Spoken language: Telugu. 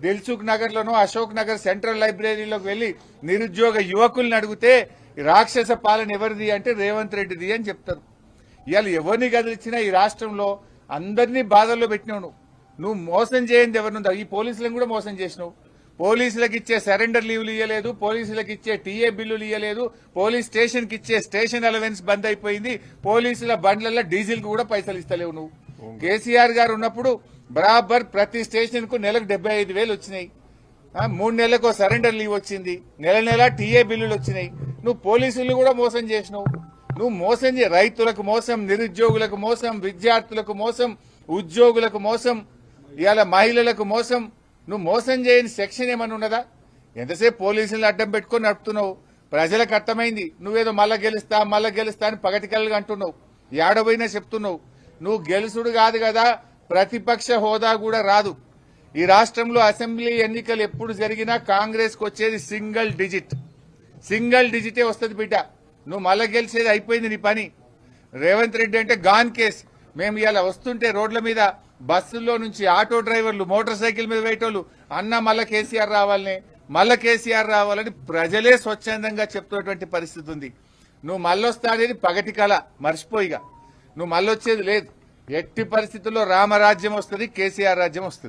దిల్సుఖ్ నగర్ లోనో అశోక్ నగర్ సెంట్రల్ లైబ్రరీలోకి వెళ్లి నిరుద్యోగ యువకుల్ని అడిగితే రాక్షస పాలన ఎవరిది అంటే రేవంత్ రెడ్డిది అని చెప్తారు. ఇవాళ ఎవరిని కదిలిచ్చినా ఈ రాష్ట్రంలో అందరినీ బాధల్లో పెట్టినావు. నువ్వు మోసం చేయండి ఎవరినుందా, ఈ పోలీసులను కూడా మోసం చేసినావు. పోలీసులకు ఇచ్చే సరెండర్ లీవ్లు ఇవ్వలేదు, పోలీసులకు ఇచ్చే టీఏ బిల్లులు ఇవ్వలేదు, పోలీస్ స్టేషన్ కి ఇచ్చే స్టేషన్ అలవెన్స్ బంద్ అయిపోయింది, పోలీసుల బండ్లలో డీజిల్ కు కూడా పైసలు ఇస్తలేవు నువ్వు. కేసీఆర్ గారు ఉన్నప్పుడు బరాబర్ ప్రతి స్టేషన్ కు నెలకు 75,000 వచ్చినాయి. 3 నెలలకు సరెండర్ లీవ్ వచ్చింది, నెల టీఏ బిల్లులు వచ్చినాయి. నువ్వు పోలీసులు కూడా మోసం చేసినావు. నువ్వు మోసం రైతులకు మోసం, నిరుద్యోగులకు మోసం, విద్యార్థులకు మోసం, ఉద్యోగులకు మోసం, ఇవాళ మహిళలకు మోసం. నువ్వు మోసం చేయని సెక్షన్ ఏమన్నా ఉన్నదా? ఎంతసేపు పోలీసులను అడ్డం పెట్టుకుని నడుపుతున్నావు. ప్రజలకు అర్థమైంది నువ్వేదో మళ్ళా గెలుస్తా అని పగటికల్గా అంటున్నావు. ఏడబోయినా చెప్తున్నావు. నువ్వు గెలుసుడు కాదు కదా, ప్రతిపక్ష హోదా కూడా రాదు. ఈ రాష్ట్రంలో అసెంబ్లీ ఎన్నికలు ఎప్పుడు జరిగినా కాంగ్రెస్ కు వచ్చేది సింగిల్ డిజిటే వస్తుంది బిడ్డ. నువ్వు మళ్ళా గెలిచేది అయిపోయింది నీ పని. రేవంత్ రెడ్డి అంటే గాన్ కేస్. మేము ఇలా వస్తుంటే రోడ్ల మీద బస్సుల్లో నుంచి ఆటో డ్రైవర్లు, మోటార్ సైకిల్ మీద వేయటోళ్ళు అన్న మళ్ళా కేసీఆర్ రావాలని ప్రజలే స్వచ్ఛందంగా చెప్తున్నటువంటి పరిస్థితి ఉంది. నువ్వు మళ్ళొస్తా అనేది పగటి కళ, మర్చిపోయిగా. నువ్వు మళ్ళొచ్చేది లేదు. ఎట్టి పరిస్థితుల్లో రామరాజ్యం వస్తుంది, కేసీఆర్ రాజ్యం వస్తుంది.